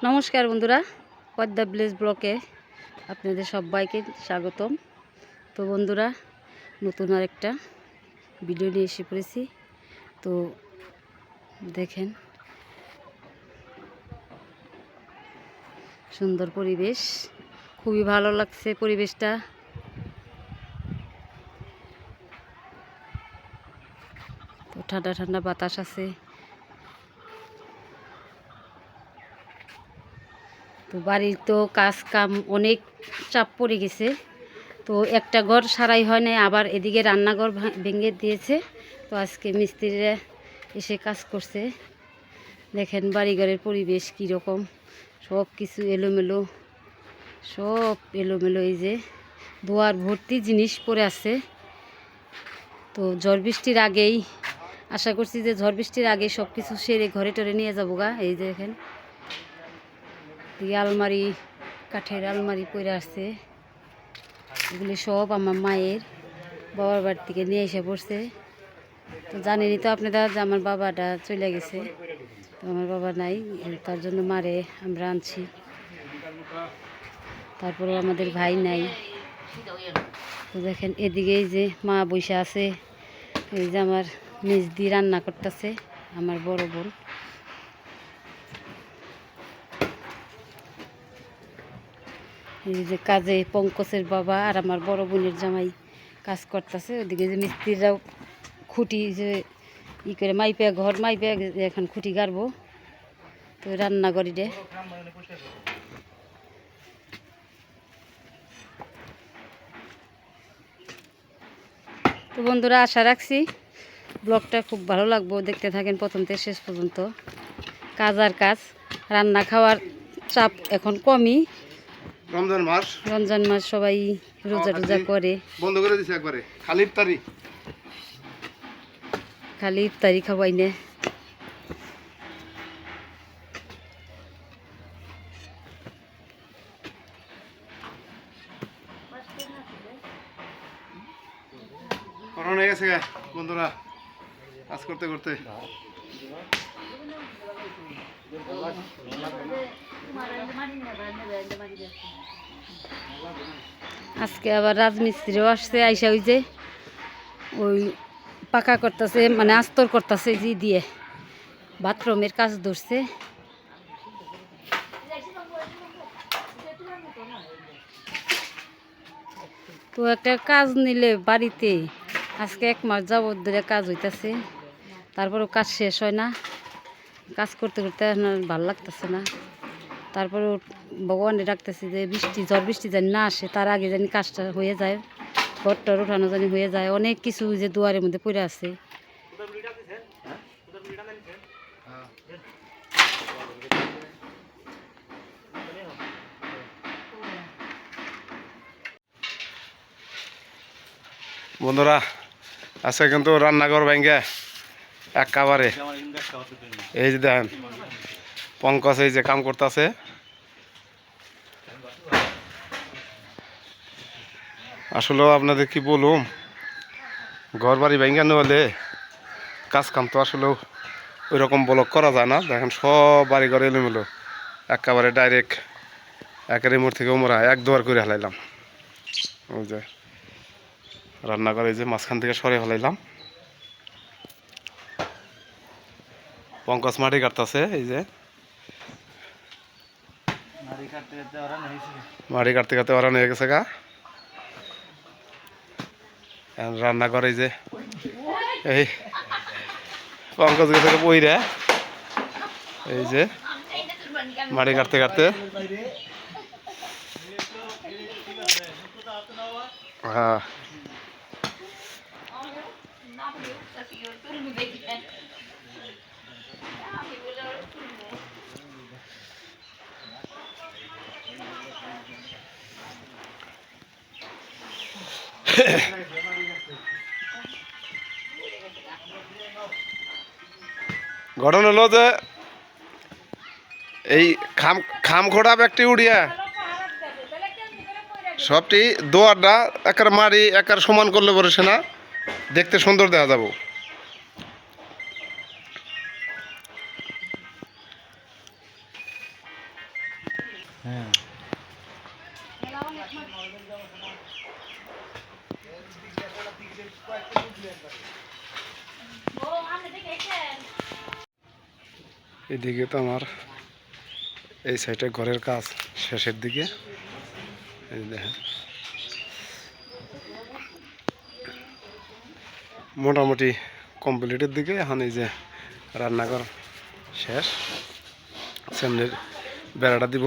নমস্কার বন্ধুরা, পদ্মা ভিলেজ ব্লকে আপনাদের সবাইকে স্বাগতম। তো বন্ধুরা, নতুন আরেকটা ভিডিও নিয়ে এসে পড়েছি। তো দেখেন, সুন্দর পরিবেশ, খুবই ভালো লাগছে পরিবেশটা। তো ঠান্ডা ঠান্ডা বাতাস আছে। তো বাড়ির তো কাজ কাম অনেক চাপ পড়ে গেছে। তো একটা ঘর সারাই হয় না, আবার এদিকে রান্নাঘর ভেঙে দিয়েছে। তো আজকে মিস্ত্রিরা এসে কাজ করছে। দেখেন বাড়িঘরের পরিবেশ কীরকম, সব কিছু এলোমেলো, সব এলোমেলো। এই যে দুয়ার ভর্তি জিনিস পড়ে আছে। তো ঝড় বৃষ্টির আগেই আশা করছি যে ঝড় বৃষ্টির আগে সব কিছু সেরে ঘরে টরে নিয়ে যাবো গা। এই যে দেখেন আলমারি, কাঠের আলমারি পড়ে আসছে। এগুলি সব আমার মায়ের বাবার বাড়ি থেকে নিয়ে এসে পড়ছে। তো জানেনই তো আপনারা যে আমার বাবাটা চলে গেছে। তো আমার বাবা নাই, তার জন্য মারে আমরা আনছি। তারপরেও আমাদের ভাই নাই। তো দেখেন এদিকে এই যে মা বসে আছে, এই যে আমার মেজদি রান্না করতেছে, আমার বড় বোন। এই যে কাজে পঙ্কজের বাবা আর আমার বড় বোনের জামাই কাজ করতেছে। ওদিকে যে মিস্ত্রিরাও খুঁটি যে করে মাইপে, ঘর মাইপে এখন খুঁটি গাড়বো। তো রান্না করি রে। তো বন্ধুরা, আশা রাখছি ব্লগটা খুব ভালো লাগবো, দেখতে থাকেন প্রথম থেকে শেষ পর্যন্ত। কাজ আর কাজ, রান্না খাওয়ার চাপ এখন কমই। রমজান মাস সবাই রোজা টোজা করে, বন্ধ করে দিছে একবারে, খালি ইফতারি খাওয়াই না। হয়ে গেছে বন্ধুরা কাজ করতে করতে। আজকে আবার রাজমিস্ত্রিও আসছে, আইসা ওই যে ওই পাকা করতেছে, মানে আস্তর করতেছে জি দিয়ে, বাথরুমের কাজ ধরছে। তো একটা কাজ নিলে বাড়িতে আজকে 1 মাস যাবত ধরে কাজ হইতেছে, তারপরেও কাজ শেষ হয় না। কাজ করতে করতে ভালো লাগতেছে না। তারপরেও ভগবানে ডাকতেছি যে ঝড় বৃষ্টি জানি না আসে, তার আগে জানি কাজটা হয়ে যায়, ঘরটার উঠানো জানি হয়ে যায়। অনেক কিছু যে দুয়ারের মধ্যে পড়ে আছে। বন্ধুরা আজকে কিন্তু রান্নাঘর ভেঙে একেবারে, এই যে দেখেন পঙ্কজ এই যে কাম করতেছে। আসলেও আপনাদের কি বলুম, ঘর বাড়ি ভেঙে হলে কাজ কাম তো আসলেও ওই রকম ব্লক করা যায় না। দেখেন সব বাড়ি ঘরে এলোমেলো, একেবারে ডাইরেক্ট একের মোড় থেকে ওমরা এক দুয়ার করে হালাইলাম। ওই যে রান্নাঘরে এই যে মাঝখান থেকে সরে ফেলাইলাম। পঙ্কজ মাটি কাটতেছে, এই যে মাটি কাটতে কাটতে ওরা নিয়ে গেছে গা। রান্নাঘরে এই যে এই পঙ্কজ গেছে বইরা, এই যে মাটি কাটতে কাটতে। হ্যাঁ ঘটনা হলো যে এই খামখোড়া ব্যক্তি উড়িয়া সবটি দোয়ারটা একার মারি একার সমান করলে বলেছে না, দেখতে সুন্দর দেখা যাব। হ্যাঁ এদিকে তো আমার এই সাইডে ঘরের কাজ শেষের দিকে। এই যে দেখেন মোটামুটি কমপ্লিটের দিকে। এখন এই যে রান্নাঘর শেষ, সামনের বেড়াটা দিব,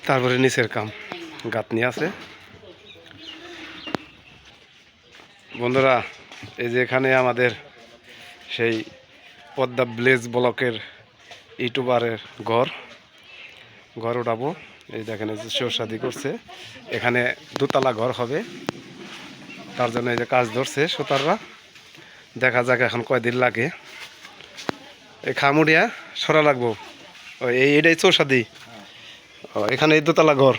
তারপরে নিচের কাম গাঁথনি আছে। বন্ধুরা, এই যে এখানে আমাদের সেই পদ্মা ভিলেজ ব্লকের ইউটিউবারের ঘর উঠাবো। এই দেখেন এই যে শোরশাদি করছে, এখানে দোতলা ঘর হবে, তার জন্য এই যে কাজ ধরছে সুতাররা। দেখা যাক এখন কয়দিন লাগে। এই খামুড়িয়া সরা লাগবো। ও এইটাই চৌসাদি। ও এখানে এই দোতলা ঘর।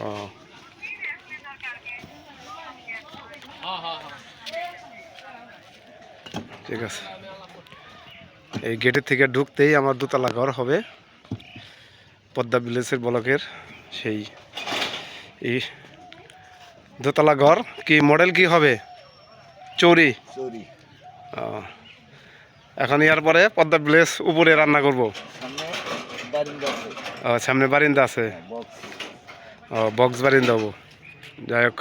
ও ঠিক আছে। এই গেটের থেকে ঢুকতেই আমার দোতলা ঘর হবে, পদ্মা ভিলেজের ব্লকের সেই এই দোতলা ঘর। কি মডেল কি হবে? চৌরি। ও, এখন ইয়ার পরে পদ্মা ভিলেজ উপরে রান্না করব। ও সামনে বারিন্দা আছে। ও বক্স বারিন্দা হবো। যাই হোক,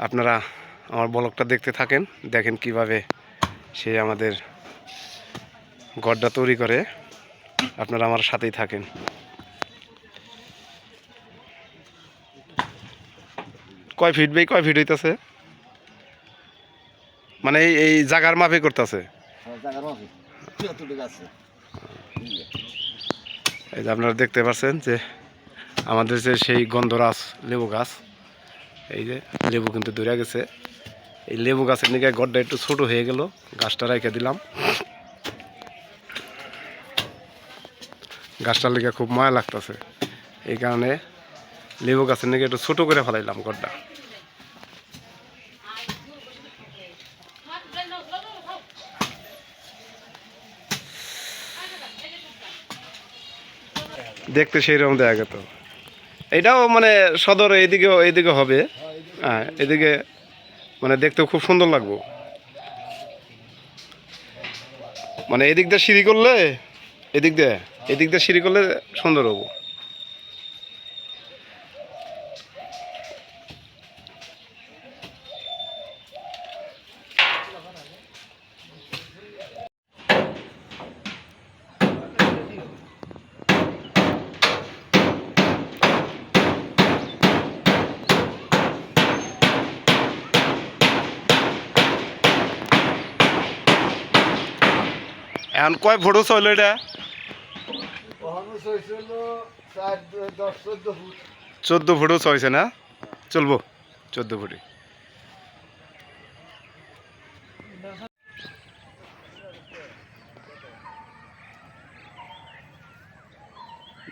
আপনারা আমার ব্লগটা দেখতে থাকেন, দেখেন কিভাবে সে আমাদের ঘরটা তৈরি করে। আপনারা আমার সাথেই থাকেন। কয় ফিট বাই কয় ফিট হইতেছে? মানে এই জায়গার মাপে করতেছে। এই যে আপনারা দেখতে পাচ্ছেন যে আমাদের যে সেই গন্ধরাজ লেবু গাছ, এই যে লেবু কিন্তু ধরে গেছে। এই লেবু গাছের নিকে গড়টা একটু ছোট হয়ে গেল, গাছটা রেখে দিলাম। গাছটার লিগে খুব মায়া লাগতেছে, এই কারণে লেবু গাছের নিকে একটু ছোট করে ফেলাইলাম গড়টা। দেখতে সেই রকম দেখা গেত। এটাও মানে সদর এইদিকে হবে। হ্যাঁ, এদিকে মানে দেখতেও খুব সুন্দর লাগবো। মানে এদিক দিয়ে সিঁড়ি করলে, এদিক দিয়ে সিঁড়ি করলে সুন্দর হবো। এখন কয় ফটো চল এটা? 14 ফুটও চলছে না? চলবো 14 ফুটে।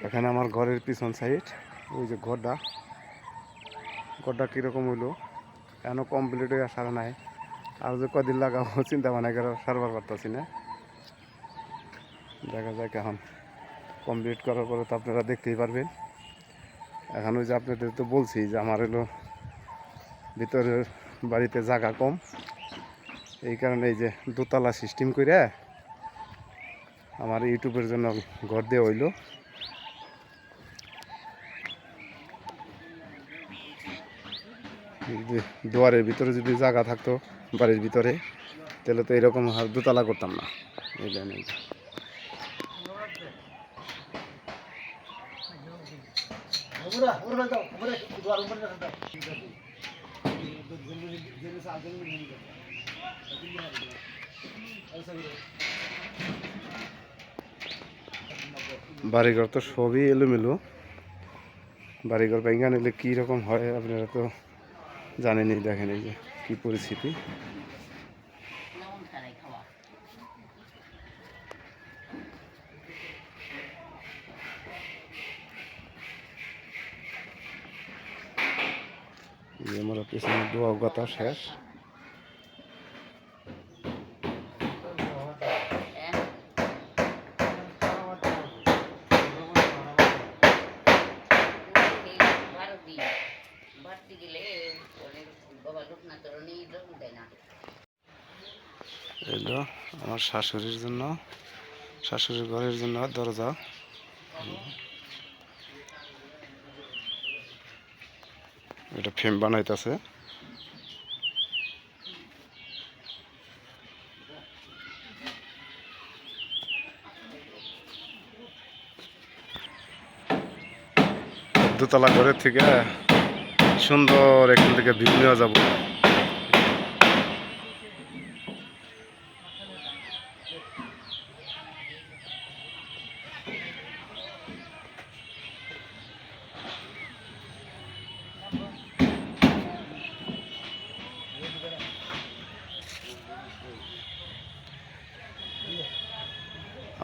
এখানে আমার ঘরের পিছন সাইড, ওই যে ঘরটা কীরকম হইলো এখনও কমপ্লিট হয়ে আসার নাই। আর যে কদিন লাগাবো চিন্তা ভাবনা করে সারবার পারতেছি না। দেখা যাক, এখন কমপ্লিট করার পরে তো আপনারা দেখতেই পারবেন। এখন ওই যে আপনাদের তো বলছি যে আমার হলো ভিতরের বাড়িতে জায়গা কম, এই কারণে এই যে দোতলা সিস্টেম করে আমার ইউটিউবের জন্য ঘর দিয়ে হইলো। দুয়ারের ভিতরে যদি জায়গা থাকতো বাড়ির ভিতরে, তাহলে তো এরকম দোতলা করতাম না। এই নেই বাড়িঘর তো সবই এলোমেলো। বাড়িঘর ভেঙে নিলে কীরকম হয় আপনারা তো জানেনই। দেখেন এই যে কী পরিস্থিতি। আমার পিছনে দোয়া গাতা শেষ। এলো আমার শাশুড়ির জন্য, শাশুড়ির ঘরের জন্য দরজা। এটা ফ্রেম বানাইতেছে। দোতলা ঘরের থেকে সুন্দর এখান থেকে ভিউ নেওয়া যাবো।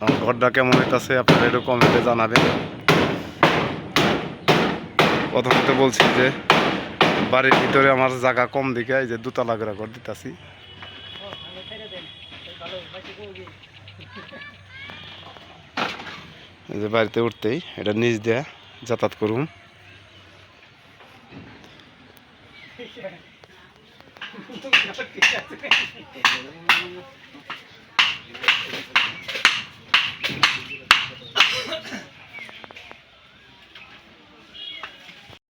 আমার ঘরটা কেমন হইতাছে আপনারা একটু কমেন্টে জানাবেন। প্রথমত বলছি যে বাড়ির ভিতরে আমার জায়গা কম দিকে এই যে দোতলা করে ঘর দিতেছি। এই যে বাড়িতে উঠতেই এটা নিচ দিয়ে যাতায়াত করুন।